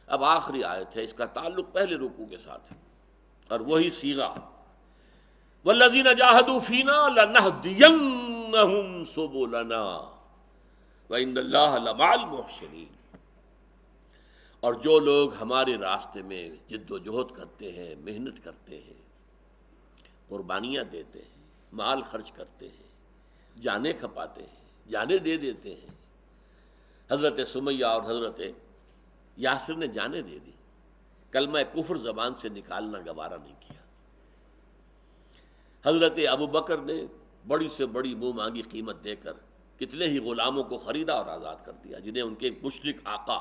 اب آخری آیت ہے، اس کا تعلق پہلے رکوع کے ساتھ ہے، اور وہی صیغہ والذین جاہدوا فینا لنہدینہم سبلنا وان اللہ لمع المحسنین، اور جو لوگ ہمارے راستے میں جد و جہد کرتے ہیں، محنت کرتے ہیں، قربانیاں دیتے ہیں، مال خرچ کرتے ہیں، جانیں کھپاتے ہیں، جانیں دے دیتے ہیں۔ حضرت سمیہ اور حضرت یاسر نے جانیں دے دی، کلمہ کفر زبان سے نکالنا گوارا نہیں کیا۔ حضرت ابو بکر نے بڑی سے بڑی منہ مانگی قیمت دے کر کتنے ہی غلاموں کو خریدا اور آزاد کر دیا، جنہیں ان کے مشرک آقا،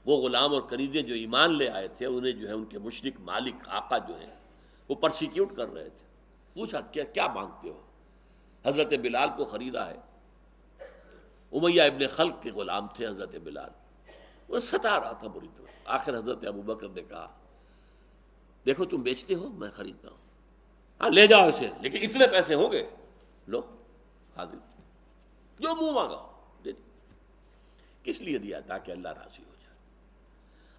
وہ غلام اور کنیزیں جو ایمان لے آئے تھے، انہیں جو ہے ان کے مشرک مالک آقا جو ہیں وہ پرسیکیوٹ کر رہے تھے۔ پوچھا کیا مانگتے ہو؟ حضرت بلال کو خریدا ہے، امیہ ابن خلق کے غلام تھے حضرت بلال، وہ ستا رہا تھا بری طرح۔ آخر حضرت ابو بکر نے کہا دیکھو تم بیچتے ہو، میں خریدتا ہوں، ہاں لے جاؤ اسے، لیکن اتنے پیسے ہوں گے، لو حاضر، جو منہ مانگا دے دی۔ کس لیے دیا؟ تاکہ اللہ راضی ہو جائے،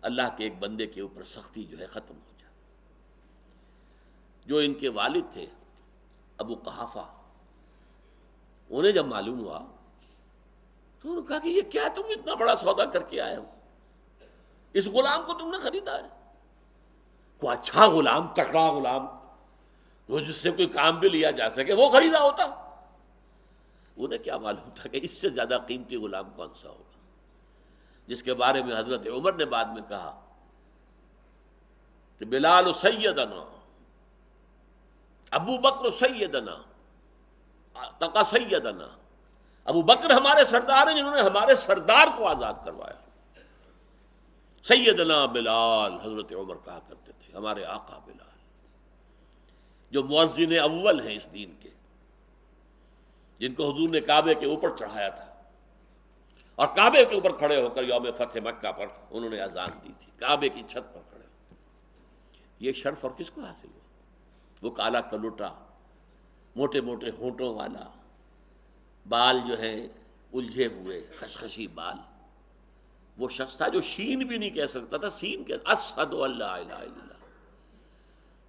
اللہ کے ایک بندے کے اوپر سختی جو ہے ختم ہو جائے۔ جو ان کے والد تھے ابو قحافہ، انہیں جب معلوم ہوا تو انہوں نے کہا کہ یہ کیا تم اتنا بڑا سودا کر کے آئے ہو، اس غلام کو تم نے خریدا ہے؟ کوئی اچھا غلام، تکڑا غلام، وہ جس سے کوئی کام بھی لیا جا سکے، وہ خریدا ہوتا۔ انہیں کیا معلوم تھا کہ اس سے زیادہ قیمتی غلام کون سا ہوگا، جس کے بارے میں حضرت عمر نے بعد میں کہا کہ بلال سیدنا، ابو بکر سیدنا، تقا سیدنا، ابو بکر ہمارے سردار ہیں جنہوں نے ہمارے سردار کو آزاد کروایا۔ سیدنا بلال، حضرت عمر کہا کرتے تھے، ہمارے آقا بلال، جو مؤذن اول ہیں اس دین کے، جن کو حضور نے کعبے کے اوپر چڑھایا تھا، اور کعبے کے اوپر کھڑے ہو کر یوم فتح مکہ پر انہوں نے اذان دی تھی، کعبے کی چھت پر کھڑے ہو۔ یہ شرف اور کس کو حاصل ہوا؟ وہ کالا کلوٹا، موٹے موٹے ہونٹوں والا، بال جو ہے الجھے ہوئے خشخشی بال، وہ شخص تھا جو شین بھی نہیں کہہ سکتا تھا، سین کہ اشہد ان لا الہ الا اللہ۔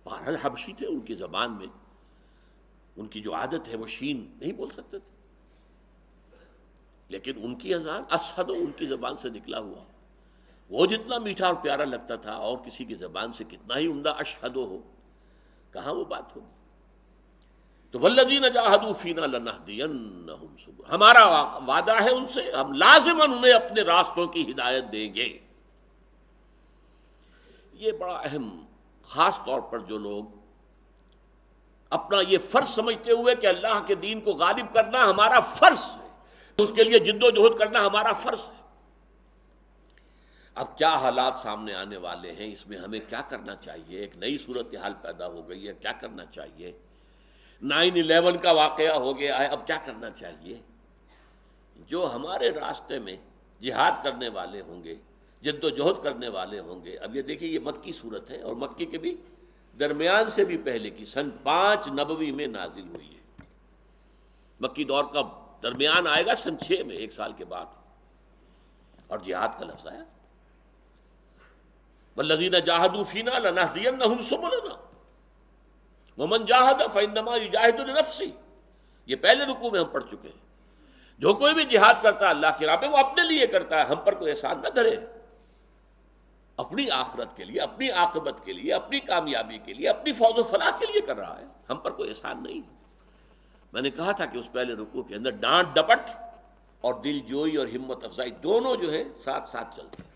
بہرحال حبشی تھے، ان کی زبان میں ان کی جو عادت ہے وہ شین نہیں بول سکتے تھے، لیکن ان کی اذان اشہد ان کی زبان سے نکلا ہوا، وہ جتنا میٹھا اور پیارا لگتا تھا اور کسی کی زبان سے کتنا ہی عمدہ اشہد ہو، کہاں وہ بات ہوگی؟ تو والذین جاہدوا فینا لنہدینہم سبلنا، ہمارا وعدہ ہے ان سے، ہم لازماً انہیں اپنے راستوں کی ہدایت دیں گے۔ یہ بڑا اہم، خاص طور پر جو لوگ اپنا یہ فرض سمجھتے ہوئے کہ اللہ کے دین کو غالب کرنا ہمارا فرض ہے، اس کے لیے جد و جہد کرنا ہمارا فرض ہے۔ اب کیا حالات سامنے آنے والے ہیں، اس میں ہمیں کیا کرنا چاہیے؟ ایک نئی صورتحال پیدا ہو گئی ہے، کیا کرنا چاہیے؟ 9/11 کا واقعہ ہو گیا ہے، اب کیا کرنا چاہیے؟ جو ہمارے راستے میں جہاد کرنے والے ہوں گے، جد و جہد کرنے والے ہوں گے، اب یہ دیکھیں یہ مکی صورت ہے، اور مکی کے بھی درمیان سے بھی پہلے کی، سن 5 نبوی میں نازل ہوئی ہے۔ مکی دور کا درمیان آئے گا سن 6 میں، 1 سال کے بعد، اور جہاد کا لفظ آیا والذین جاہدوا فینا لنہدینہم سبلنا ومن جاہد فانما یجاہد لنفسہ۔ یہ پہلے رکوع میں ہم پڑھ چکے ہیں، جو کوئی بھی جہاد کرتا ہے اللہ کی راہ پہ وہ اپنے لیے کرتا ہے، ہم پر کوئی احسان نہ دھرے، اپنی آخرت کے لیے، اپنی عاقبت کے لیے، اپنی کامیابی کے لیے، اپنی فوز و فلاح کے لیے کر رہا ہے، ہم پر کوئی احسان نہیں۔ میں نے کہا تھا کہ اس پہلے رکوع کے اندر ڈانٹ ڈپٹ اور دل جوئی اور ہمت افزائی دونوں جو ہے ساتھ ساتھ چلتے ہیں،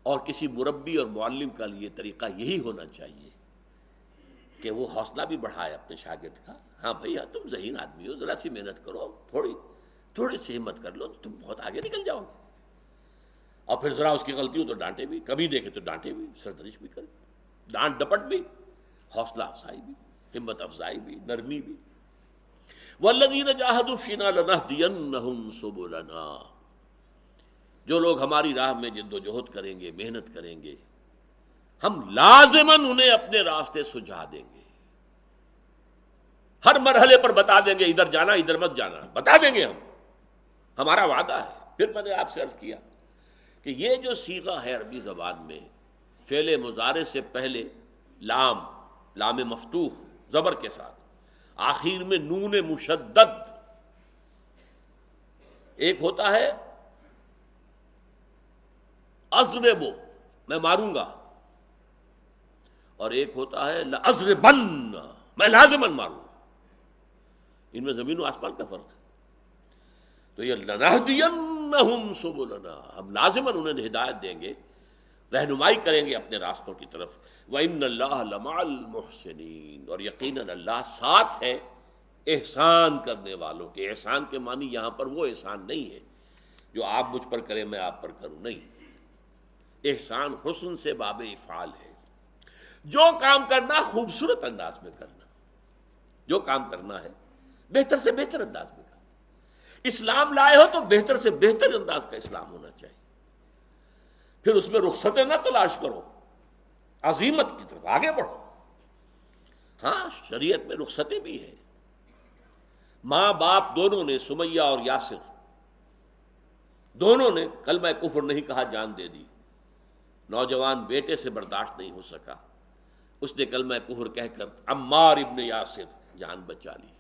اور کسی مربی اور معلم کا لیے طریقہ یہی ہونا چاہیے کہ وہ حوصلہ بھی بڑھائے اپنے شاگرد کا، ہاں بھائی ہاں تم ذہین آدمی ہو، ذرا سی محنت کرو، تھوڑی سی ہمت کر لو، تم بہت آگے نکل جاؤ گے۔ اور پھر ذرا اس کی غلطی ہو تو ڈانٹے بھی، کبھی دیکھے تو ڈانٹے بھی، سرزنش بھی کرے، ڈانٹ ڈپٹ بھی، حوصلہ افزائی بھی، ہمت افزائی بھی، نرمی بھی۔ والذین جاہدوا فینا لنہدینہم سبلنا، جو لوگ ہماری راہ میں جد و جہد کریں گے، محنت کریں گے، ہم لازماً انہیں اپنے راستے سجھا دیں گے، ہر مرحلے پر بتا دیں گے، ادھر جانا ادھر مت جانا، بتا دیں گے ہم، ہمارا وعدہ ہے۔ پھر میں نے آپ سے عرض کیا کہ یہ جو صیغہ ہے عربی زبان میں فعل مضارع سے پہلے لام مفتوح زبر کے ساتھ، آخر میں نون مشدد، ایک ہوتا ہے اضربو میں ماروں گا، اور ایک ہوتا ہے لأضربن میں لازمن ماروں گا، ان میں زمین و آسمان کا فرق ہے۔ تو یہ لنہدینہم سبلنا، ہم لازماً انہیں ہدایت دیں گے، رہنمائی کریں گے اپنے راستوں کی طرف۔ وَإِنَّ اللَّهَ لَمَعَ الْمُحْسِنِينَ، اور یقیناً اللہ ساتھ ہے احسان کرنے والوں کے۔ احسان کے معنی یہاں پر وہ احسان نہیں ہے جو آپ مجھ پر کریں میں آپ پر کروں، نہیں، احسان حسن سے باب افعال ہے، جو کام کرنا خوبصورت انداز میں کرنا، جو کام کرنا ہے بہتر سے بہتر انداز میں کرنا۔ اسلام لائے ہو تو بہتر سے بہتر انداز کا اسلام ہونا چاہیے، پھر اس میں رخصتیں نہ تلاش کرو، عزیمت کی طرف آگے بڑھو۔ ہاں شریعت میں رخصتیں بھی ہیں، ماں باپ دونوں نے، سمیہ اور یاسر دونوں نے کلمہ کفر نہیں کہا، جان دے دی۔ نوجوان بیٹے سے برداشت نہیں ہو سکا، اس نے کلمہ کفر کہہ کر عمار ابن یاسر جان بچا لی۔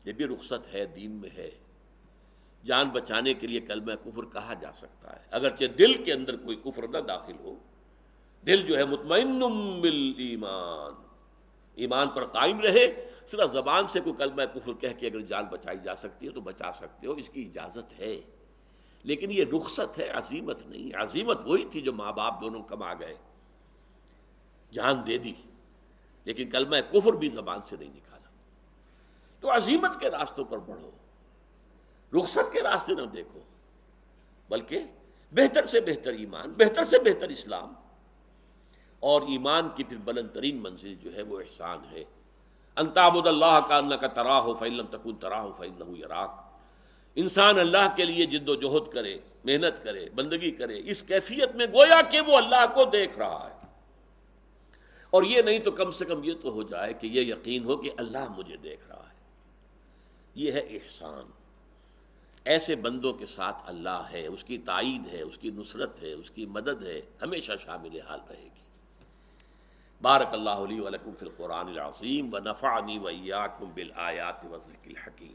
یہ بھی رخصت ہے، دین میں ہے، جان بچانے کے لیے کلمہ کفر کہا جا سکتا ہے، اگرچہ دل کے اندر کوئی کفر نہ داخل ہو، دل جو ہے مطمئن بالایمان، ایمان پر قائم رہے، صرف زبان سے کوئی کلمہ کفر کہہ کے اگر جان بچائی جا سکتی ہے تو بچا سکتے ہو، اس کی اجازت ہے، لیکن یہ رخصت ہے، عزیمت نہیں۔ عزیمت وہی تھی جو ماں باپ دونوں کما گئے، جان دے دی، لیکن کلمہ کفر بھی زبان سے نہیں نکالا۔ تو عزیمت کے راستوں پر بڑھو، رخصت کے راستے نہ دیکھو، بلکہ بہتر سے بہتر ایمان، بہتر سے بہتر اسلام، اور ایمان کی پھر بلند ترین منزل جو ہے وہ احسان ہے۔ ان تعبد اللہ کانک تراہ فإن لم تکن تراہ فإنہ یراک، انسان اللہ کے لیے جد و جہد کرے، محنت کرے، بندگی کرے، اس کیفیت میں گویا کہ وہ اللہ کو دیکھ رہا ہے، اور یہ نہیں تو کم سے کم یہ تو ہو جائے کہ یہ یقین ہو کہ اللہ مجھے دیکھ رہا ہے۔ یہ ہے احسان۔ ایسے بندوں کے ساتھ اللہ ہے، اس کی تائید ہے، اس کی نصرت ہے، اس کی مدد ہے، ہمیشہ شامل حال رہے گی۔ بارک اللہ لی ولکم فی القرآن العظیم ونفعنی وإیاکم بالآیات والذکر الحکیم۔